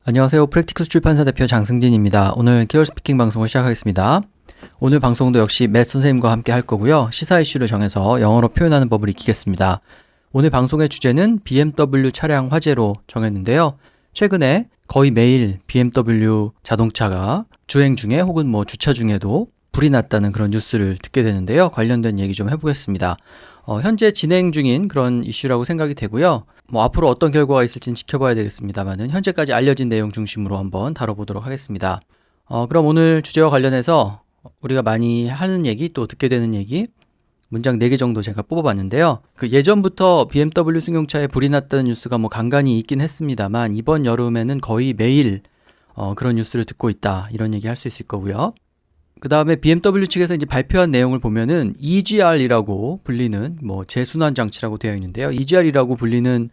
안녕하세요. 프랙티쿠스 출판사 대표 장승진입니다. 오늘 케어 스피킹 방송을 시작하겠습니다. 오늘 방송도 역시 맷 선생님과 함께 할 거고요. 시사 이슈를 정해서 영어로 표현하는 법을 익히겠습니다. 오늘 방송의 주제는 BMW 차량 화재로 정했는데요. 최근에 거의 매일 BMW 자동차가 주행 중에 혹은 주차 중에도 불이 났다는 그런 뉴스를 듣게 되는데요. 관련된 얘기 좀 해보겠습니다. 현재 진행 중인 그런 이슈라고 생각이 되고요. 앞으로 어떤 결과가 있을지는 지켜봐야 되겠습니다만은 현재까지 알려진 내용 중심으로 한번 다뤄보도록 하겠습니다. 그럼 오늘 주제와 관련해서 우리가 많이 하는 얘기 또 듣게 되는 얘기 문장 4개 정도 제가 뽑아봤는데요. 예전부터 BMW 승용차에 불이 났다는 뉴스가 간간히 있긴 했습니다만 이번 여름에는 거의 매일 그런 뉴스를 듣고 있다 이런 얘기 할 수 있을 거고요. 그 다음에 BMW 측에서 이제 발표한 내용을 보면은 EGR이라고 불리는 재순환 장치라고 되어 있는데요. EGR이라고 불리는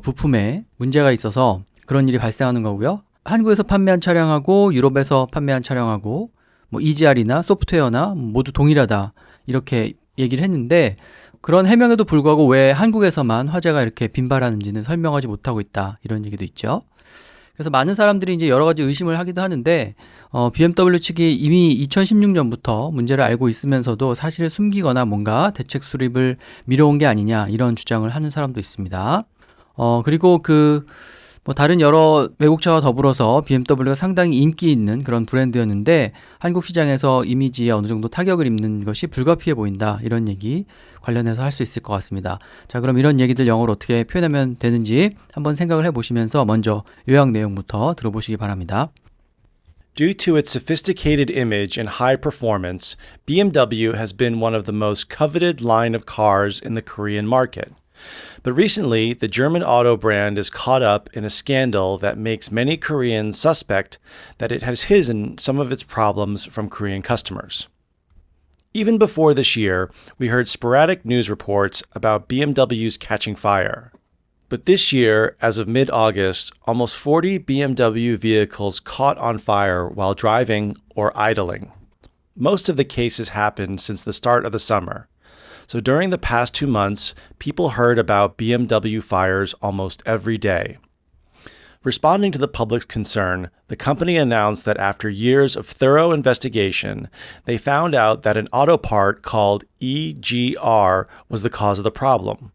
부품에 문제가 있어서 그런 일이 발생하는 거고요. 한국에서 판매한 차량하고 유럽에서 판매한 차량하고 EGR이나 소프트웨어나 모두 동일하다 이렇게 얘기를 했는데 그런 해명에도 불구하고 왜 한국에서만 화재가 이렇게 빈발하는지는 설명하지 못하고 있다 이런 얘기도 있죠. 그래서 많은 사람들이 이제 여러 가지 의심을 하기도 하는데 BMW 측이 이미 2016년부터 문제를 알고 있으면서도 사실을 숨기거나 뭔가 대책 수립을 미뤄온 게 아니냐 이런 주장을 하는 사람도 있습니다. 그리고 다른 여러 외국차와 더불어서 BMW가 상당히 인기 있는 그런 브랜드였는데 한국 시장에서 이미지에 어느 정도 타격을 입는 것이 불가피해 보인다 이런 얘기 관련해서 할 수 있을 것 같습니다. 자, 그럼 이런 얘기들 영어로 어떻게 표현하면 되는지 한번 생각을 해보시면서 먼저 요약 내용부터 들어보시기 바랍니다. Due to its sophisticated image and high performance, BMW has been one of the most coveted line of cars in the Korean market. But recently, the German auto brand is caught up in a scandal that makes many Koreans suspect that it has hidden some of its problems from Korean customers. Even before this year, we heard sporadic news reports about BMWs catching fire. But this year, as of mid-August, almost 40 BMW vehicles caught on fire while driving or idling. Most of the cases happened since the start of the summer. So during the past 2 months, people heard about BMW fires almost every day. Responding to the public's concern, the company announced that after years of thorough investigation, they found out that an auto part called EGR was the cause of the problem.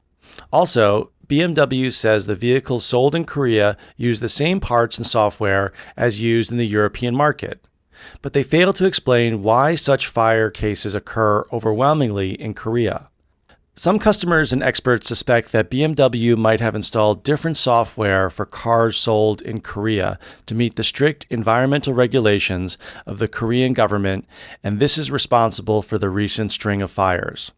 Also, BMW says the vehicles sold in Korea use the same parts and software as used in the European market. But they fail to explain why such fire cases occur overwhelmingly in Korea. Some customers and experts suspect that BMW might have installed different software for cars sold in Korea to meet the strict environmental regulations of the Korean government, and this is responsible for the recent string of fires.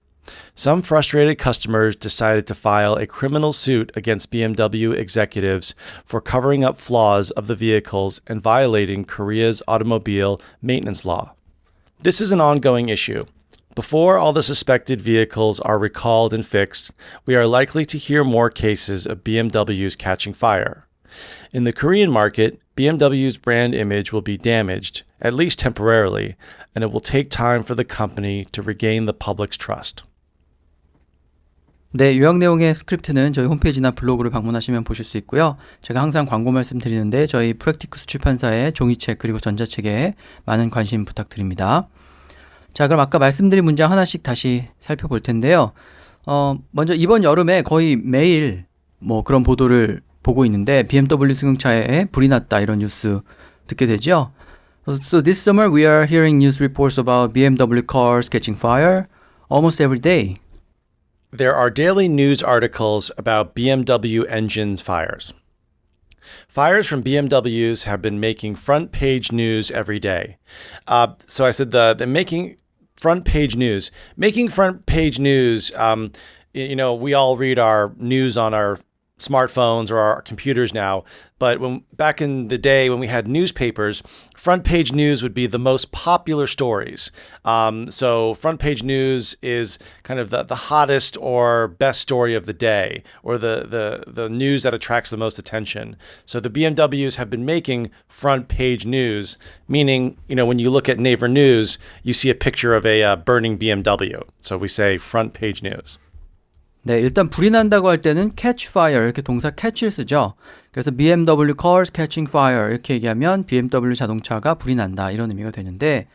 Some frustrated customers decided to file a criminal suit against BMW executives for covering up flaws of the vehicles and violating Korea's automobile maintenance law. This is an ongoing issue. Before all the suspected vehicles are recalled and fixed, we are likely to hear more cases of BMWs catching fire. In the Korean market, BMW's brand image will be damaged, at least temporarily, and it will take time for the company to regain the public's trust. 네, 요약 내용의 스크립트는 저희 홈페이지나 블로그를 방문하시면 보실 수 있고요. 제가 항상 광고 말씀드리는데 저희 프랙티쿠스 출판사의 종이책 그리고 전자책에 많은 관심 부탁드립니다. 자, 그럼 아까 말씀드린 문장 하나씩 다시 살펴볼 텐데요. 먼저 이번 여름에 거의 매일 그런 보도를 보고 있는데 BMW 승용차에 불이 났다 이런 뉴스 듣게 되죠. So this summer we are hearing news reports about BMW cars catching fire almost every day. There are daily news articles about BMW engine fires. Fires from BMWs have been making front page news every day. So I said the making front page news. Making front page news, we all read our news on our smartphones or our computers now. But back in the day when we had newspapers, front page news would be the most popular stories. So front page news is kind of the hottest or best story of the day, or the news that attracts the most attention. So the BMWs have been making front page news, meaning, when you look at Naver News, you see a picture of a burning BMW. So we say front page news. 네, 일단 불이 난다고 할 때는 catch fire 이렇게 동사 catch를 쓰죠. 그래서 BMW cars catching fire 이렇게 얘기하면 BMW 자동차가 불이 난다 이런 의미가 되는데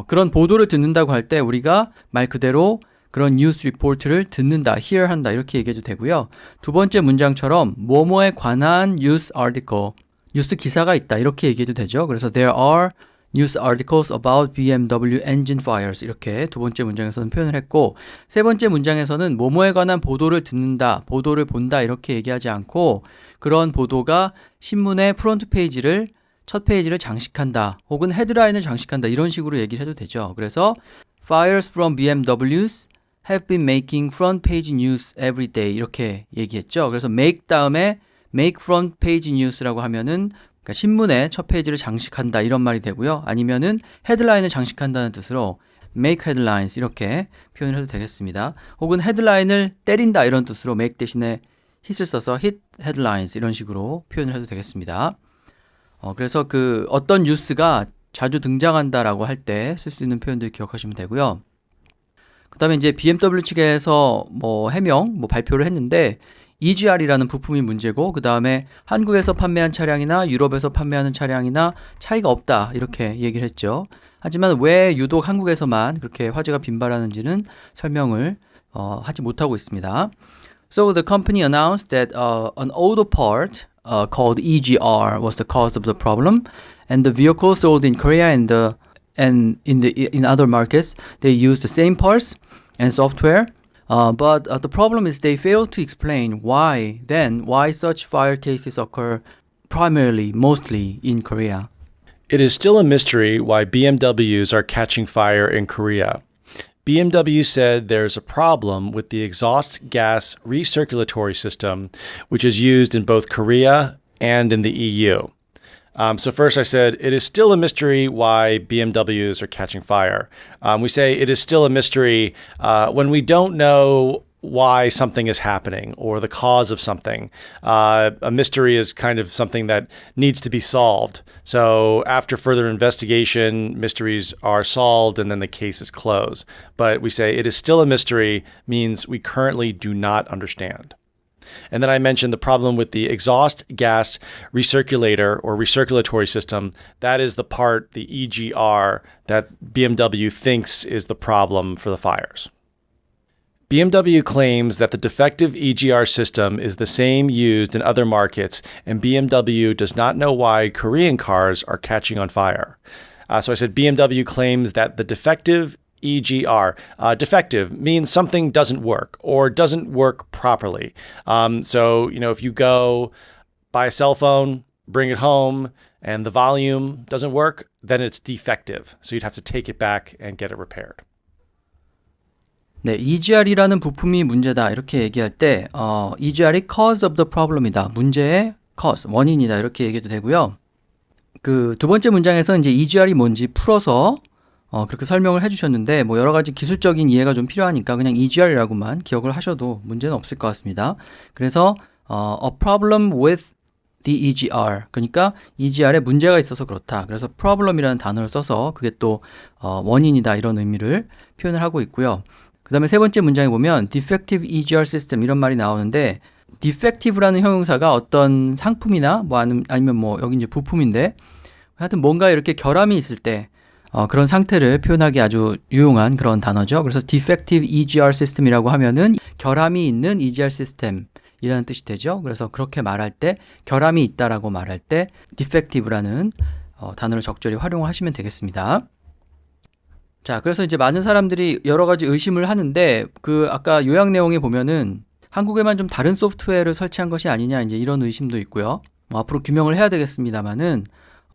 그런 보도를 듣는다고 할 때 우리가 말 그대로 그런 뉴스 리포트를 듣는다, hear 한다 이렇게 얘기해도 되고요. 두 번째 문장처럼 뭐뭐에 관한 뉴스 article, 뉴스 기사가 있다 이렇게 얘기해도 되죠. 그래서 there are news articles about BMW engine fires 이렇게 두 번째 문장에서는 표현을 했고 세 번째 문장에서는 뭐뭐에 관한 보도를 듣는다, 보도를 본다 이렇게 얘기하지 않고 그런 보도가 신문의 프론트 페이지를 첫 페이지를 장식한다 혹은 헤드라인을 장식한다 이런 식으로 얘기를 해도 되죠. 그래서 Fires from BMWs have been making front page news every day 이렇게 얘기했죠. 그래서 make 다음에 make front page news라고 하면은 그러니까 신문의 첫 페이지를 장식한다 이런 말이 되고요. 아니면은 헤드라인을 장식한다는 뜻으로 make headlines 이렇게 표현을 해도 되겠습니다. 혹은 헤드라인을 때린다 이런 뜻으로 make 대신에 hit을 써서 hit headlines 이런 식으로 표현을 해도 되겠습니다. 그래서 그 어떤 뉴스가 자주 등장한다라고 할 때 쓸 수 있는 표현들 기억하시면 되고요. 그 다음에 이제 BMW 측에서 뭐 해명, 뭐 발표를 했는데 EGR이라는 부품이 문제고 그 다음에 한국에서 판매한 차량이나 유럽에서 판매하는 차량이나 차이가 없다 이렇게 얘기를 했죠. 하지만 왜 유독 한국에서만 그렇게 화재가 빈발하는지는 설명을 하지 못하고 있습니다. So the company announced that an auto part called EGR was the cause of the problem, and the vehicle sold in Korea and in other markets they use the same parts and software. But the problem is they fail to explain why such fire cases occur primarily, mostly in Korea. It is still a mystery why BMWs are catching fire in Korea. BMW said there's a problem with the exhaust gas recirculatory system, which is used in both Korea and in the EU. So first I said, it is still a mystery why BMWs are catching fire. We say it is still a mystery when we don't know why something is happening or the cause of something. A mystery is kind of something that needs to be solved. So after further investigation, mysteries are solved and then the case is closed. But we say it is still a mystery means we currently do not understand. And then I mentioned the problem with the exhaust gas recirculator or recirculatory system. That is the part, the EGR, that BMW thinks is the problem for the fires. BMW claims that the defective EGR system is the same used in other markets, and BMW does not know why Korean cars are catching on fire. So I said BMW claims that the defective EGR. Defective means something doesn't work or doesn't work properly. So, if you go buy a cell phone, bring it home, and the volume doesn't work, then it's defective. So you'd have to take it back and get it repaired. 네, EGR이라는 부품이 문제다 이렇게 얘기할 때 EGR이 cause of the problem이다. 문제의 cause, 원인이다 이렇게 얘기해도 되고요. 그 두 번째 문장에서 이제 EGR이 뭔지 풀어서 그렇게 설명을 해주셨는데 뭐 여러 가지 기술적인 이해가 좀 필요하니까 그냥 EGR이라고만 기억을 하셔도 문제는 없을 것 같습니다. 그래서 a problem with the EGR 그러니까 EGR에 문제가 있어서 그렇다. 그래서 problem이라는 단어를 써서 그게 또 원인이다 이런 의미를 표현을 하고 있고요. 그 다음에 세 번째 문장에 보면 defective EGR system 이런 말이 나오는데 defective라는 형용사가 어떤 상품이나 뭐 아니면 뭐 여기 이제 부품인데 하여튼 뭔가 이렇게 결함이 있을 때 그런 상태를 표현하기 아주 유용한 그런 단어죠. 그래서 defective EGR system이라고 하면은 결함이 있는 EGR 시스템이라는 뜻이 되죠. 그래서 그렇게 말할 때 결함이 있다라고 말할 때 defective라는 단어를 적절히 활용을 하시면 되겠습니다. 자, 그래서 이제 많은 사람들이 여러 가지 의심을 하는데 그 아까 요약 내용에 보면은 한국에만 좀 다른 소프트웨어를 설치한 것이 아니냐 이제 이런 의심도 있고요. 앞으로 규명을 해야 되겠습니다만은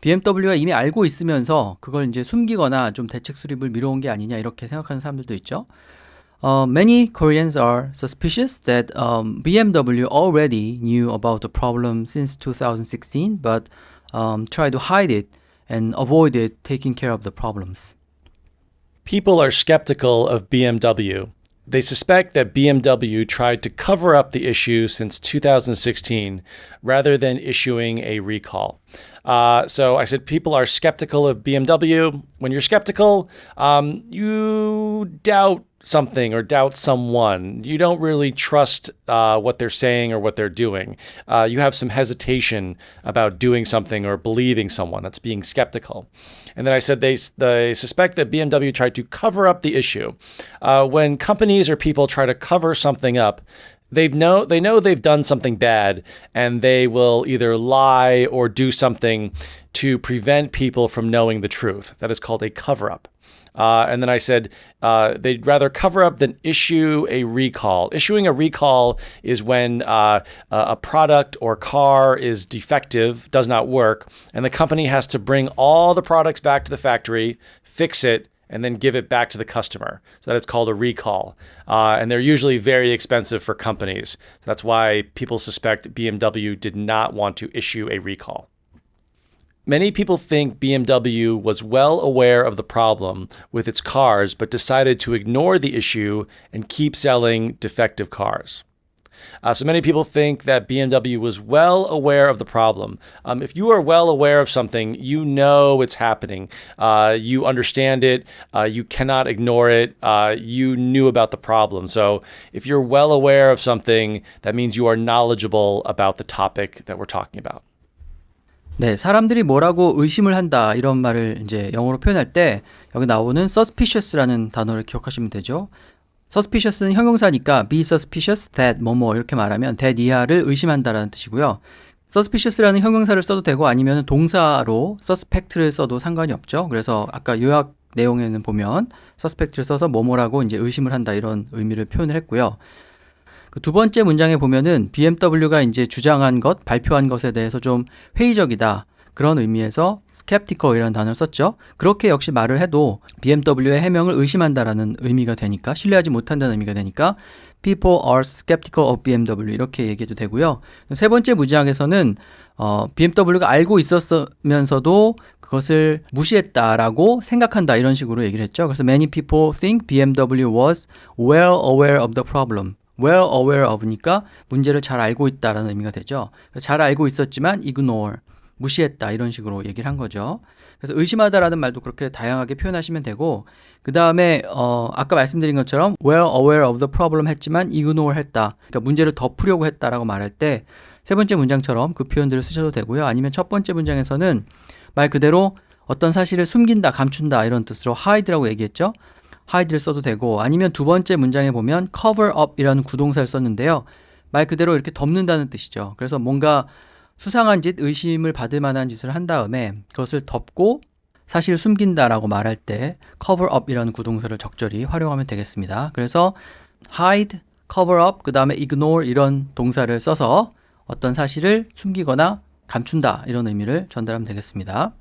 BMW가 이미 알고 있으면서 그걸 이제 숨기거나 좀 대책 수립을 미뤄온 게 아니냐 이렇게 생각하는 사람들도 있죠. Many Koreans are suspicious that BMW already knew about the problem since 2016, but tried to hide it and avoided taking care of the problems. People are skeptical of BMW. They suspect that BMW tried to cover up the issue since 2016 rather than issuing a recall. So I said people are skeptical of BMW. When you're skeptical, you doubt something or doubt someone. You don't really trust what they're saying or what they're doing. You have some hesitation about doing something or believing someone. That's being skeptical. And then I said they suspect that BMW tried to cover up the issue. When companies or people try to cover something up, they know they've done something bad, and they will either lie or do something to prevent people from knowing the truth. That is called a cover-up. And then I said they'd rather cover up than issue a recall. Issuing a recall is when a product or car is defective, does not work, and the company has to bring all the products back to the factory, fix it, and then give it back to the customer. So that is called a recall. And they're usually very expensive for companies. So that's why people suspect BMW did not want to issue a recall. Many people think BMW was well aware of the problem with its cars, but decided to ignore the issue and keep selling defective cars. So many people think that BMW was well aware of the problem. If you are well aware of something, you know it's happening. You understand it. You cannot ignore it. You knew about the problem. So if you're well aware of something, that means you are knowledgeable about the topic that we're talking about. 네, 사람들이 뭐라고 의심을 한다 이런 말을 이제 영어로 표현할 때 여기 나오는 suspicious라는 단어를 기억하시면 되죠. suspicious는 형용사니까 be suspicious that 뭐뭐 이렇게 말하면 that 이하를 의심한다라는 뜻이고요. suspicious라는 형용사를 써도 되고 아니면 동사로 suspect를 써도 상관이 없죠. 그래서 아까 요약 내용에는 보면 suspect를 써서 뭐뭐라고 이제 의심을 한다 이런 의미를 표현을 했고요. 그 두 번째 문장에 보면은 BMW가 이제 주장한 것, 발표한 것에 대해서 좀 회의적이다. 그런 의미에서 skeptical이라는 단어를 썼죠. 그렇게 역시 말을 해도 BMW의 해명을 의심한다라는 의미가 되니까, 신뢰하지 못한다는 의미가 되니까 people are skeptical of BMW 이렇게 얘기해도 되고요. 세 번째 문장에서는 BMW가 알고 있었으면서도 그것을 무시했다라고 생각한다 이런 식으로 얘기를 했죠. 그래서 many people think BMW was well aware of the problem. well aware of니까 문제를 잘 알고 있다라는 의미가 되죠. 잘 알고 있었지만 ignore, 무시했다 이런 식으로 얘기를 한 거죠. 그래서 의심하다라는 말도 그렇게 다양하게 표현하시면 되고 그 다음에 아까 말씀드린 것처럼 well aware of the problem 했지만 ignore 했다. 그러니까 문제를 덮으려고 했다라고 말할 때 세 번째 문장처럼 그 표현들을 쓰셔도 되고요. 아니면 첫 번째 문장에서는 말 그대로 어떤 사실을 숨긴다, 감춘다 이런 뜻으로 hide라고 얘기했죠. hide를 써도 되고 아니면 두 번째 문장에 보면 cover up 이라는 구동사를 썼는데요. 말 그대로 이렇게 덮는다는 뜻이죠. 그래서 뭔가 수상한 짓, 의심을 받을 만한 짓을 한 다음에 그것을 덮고 사실 숨긴다라고 말할 때 cover up 이라는 구동사를 적절히 활용하면 되겠습니다. 그래서 hide, cover up, 그 다음에 ignore 이런 동사를 써서 어떤 사실을 숨기거나 감춘다 이런 의미를 전달하면 되겠습니다.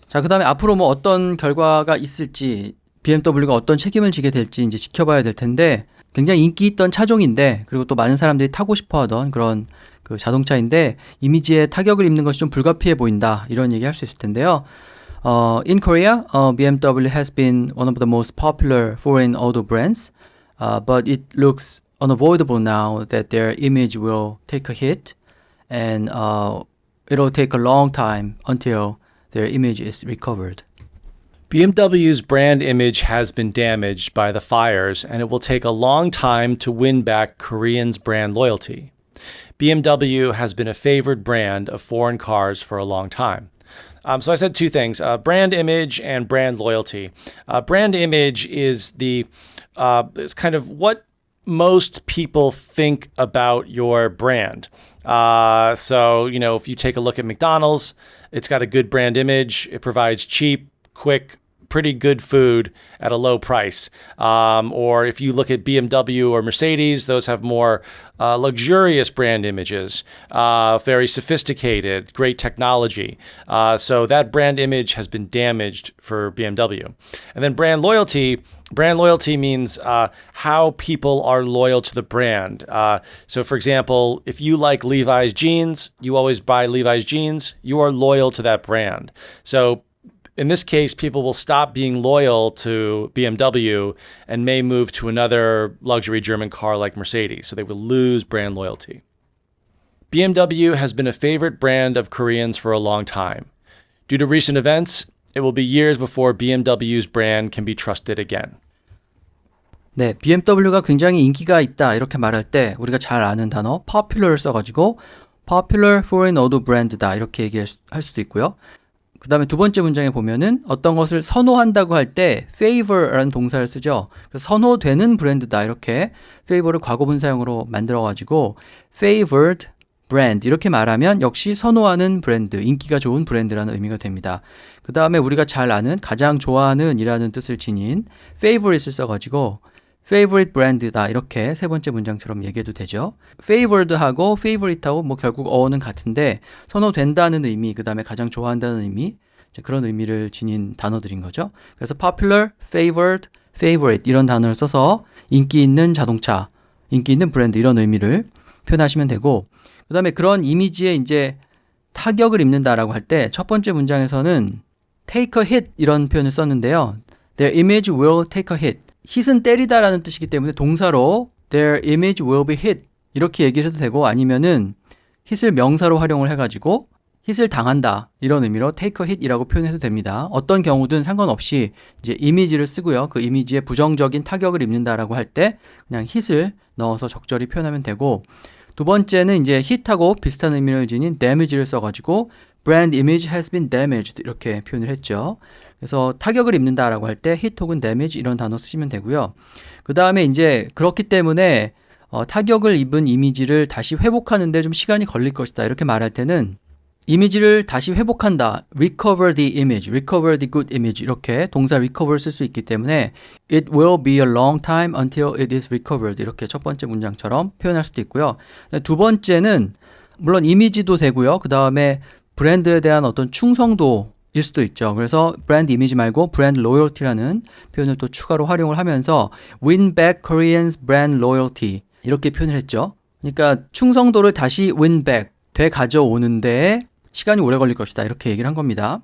자, 그 다음에 앞으로 뭐 어떤 결과가 있을지 BMW가 어떤 책임을 지게 될지 이제 지켜봐야 될 텐데 굉장히 인기 있던 차종인데 그리고 또 많은 사람들이 타고 싶어 하던 그런 그 자동차인데 이미지에 타격을 입는 것이 좀 불가피해 보인다 이런 얘기 할 수 있을 텐데요. In Korea, BMW has been one of the most popular foreign auto brands, but it looks unavoidable now that their image will take a hit and it'll take a long time until their image is recovered. BMW's brand image has been damaged by the fires, and it will take a long time to win back Koreans' brand loyalty. BMW has been a favored brand of foreign cars for a long time. So I said two things, brand image and brand loyalty. Brand image is it's kind of what most people think about your brand. So, if you take a look at McDonald's, it's got a good brand image. It provides cheap, quick, pretty good food at a low price. Or if you look at BMW or Mercedes, those have more luxurious brand images, very sophisticated, great technology. So that brand image has been damaged for BMW. And then brand loyalty means how people are loyal to the brand. So for example, if you like Levi's jeans, you always buy Levi's jeans, you are loyal to that brand. So in this case, people will stop being loyal to BMW and may move to another luxury German car like Mercedes. So they will lose brand loyalty. BMW has been a favorite brand of Koreans for a long time. Due to recent events, it will be years before BMW's brand can be trusted again. 네, BMW가 굉장히 인기가 있다 이렇게 말할 때 우리가 잘 아는 단어 popular를 써가지고 popular foreign auto brand다 이렇게 얘기할 수도 있고요. 그 다음에 두 번째 문장에 보면은 어떤 것을 선호한다고 할 때 favor라는 동사를 쓰죠. 그래서 선호되는 브랜드다 이렇게 favor를 과거분사형으로 만들어가지고 favored brand 이렇게 말하면 역시 선호하는 브랜드, 인기가 좋은 브랜드라는 의미가 됩니다. 그 다음에 우리가 잘 아는 가장 좋아하는 이라는 뜻을 지닌 favorite을 써가지고 favorite brand다 이렇게 세 번째 문장처럼 얘기해도 되죠. favored하고 favorite하고 뭐 결국 어원은 같은데 선호된다는 의미, 그 다음에 가장 좋아한다는 의미, 그런 의미를 지닌 단어들인 거죠. 그래서 popular, favored, favorite 이런 단어를 써서 인기 있는 자동차, 인기 있는 브랜드 이런 의미를 표현하시면 되고, 그 다음에 그런 이미지에 이제 타격을 입는다라고 할 때 첫 번째 문장에서는 take a hit 이런 표현을 썼는데요. Their image will take a hit. hit은 때리다라는 뜻이기 때문에 동사로 their image will be hit 이렇게 얘기를 해도 되고, 아니면은 hit을 명사로 활용을 해가지고 hit을 당한다 이런 의미로 take a hit이라고 표현해도 됩니다. 어떤 경우든 상관없이 이제 이미지를 쓰고요. 그 이미지에 부정적인 타격을 입는다라고 할 때 그냥 hit을 넣어서 적절히 표현하면 되고, 두 번째는 이제 hit하고 비슷한 의미를 지닌 damage를 써가지고 brand image has been damaged 이렇게 표현을 했죠. 그래서 타격을 입는다라고 할 때 hit 혹은 damage 이런 단어 쓰시면 되고요. 그 다음에 이제 그렇기 때문에 타격을 입은 이미지를 다시 회복하는데 좀 시간이 걸릴 것이다 이렇게 말할 때는 이미지를 다시 회복한다, recover the image, recover the good image 이렇게 동사 recover 쓸 수 있기 때문에 it will be a long time until it is recovered 이렇게 첫 번째 문장처럼 표현할 수도 있고요. 두 번째는 물론 이미지도 되고요. 그 다음에 브랜드에 대한 어떤 충성도 일 수도 있죠. 그래서 브랜드 이미지 말고 브랜드 로열티라는 표현을 또 추가로 활용을 하면서 win back Koreans brand loyalty 이렇게 표현을 했죠. 그러니까 충성도를 다시 win back 되가져오는데 시간이 오래 걸릴 것이다 이렇게 얘기를 한 겁니다.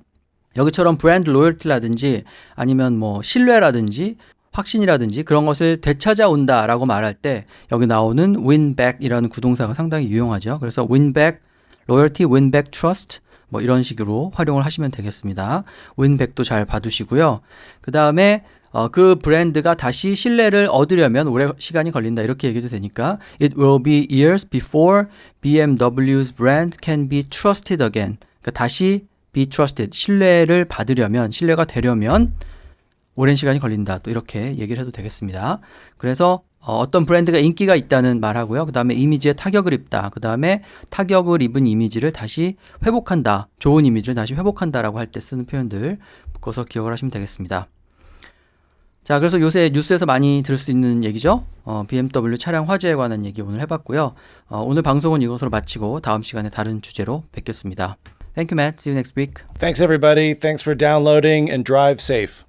여기처럼 브랜드 로열티라든지 아니면 뭐 신뢰라든지 확신이라든지 그런 것을 되찾아온다 라고 말할 때 여기 나오는 win back 이라는 구동사가 상당히 유용하죠. 그래서 win back loyalty, win back trust 뭐 이런 식으로 활용을 하시면 되겠습니다. 윈백도 잘 봐두시고요. 그 다음에 그 브랜드가 다시 신뢰를 얻으려면 오래 시간이 걸린다 이렇게 얘기도 되니까 It will be years before BMW's brand can be trusted again. 그러니까 다시 be trusted, 신뢰를 받으려면, 신뢰가 되려면 오랜 시간이 걸린다. 또 이렇게 얘기를 해도 되겠습니다. 그래서 어떤 브랜드가 인기가 있다는 말하고요. 그 다음에 이미지에 타격을 입다. 그 다음에 타격을 입은 이미지를 다시 회복한다. 좋은 이미지를 다시 회복한다라고 할 때 쓰는 표현들 묶어서 기억을 하시면 되겠습니다. 자, 그래서 요새 뉴스에서 많이 들을 수 있는 얘기죠. BMW 차량 화재에 관한 얘기 오늘 해봤고요. 오늘 방송은 이것으로 마치고 다음 시간에 다른 주제로 뵙겠습니다. Thank you, Matt. See you next week. Thanks, everybody. Thanks for downloading and drive safe.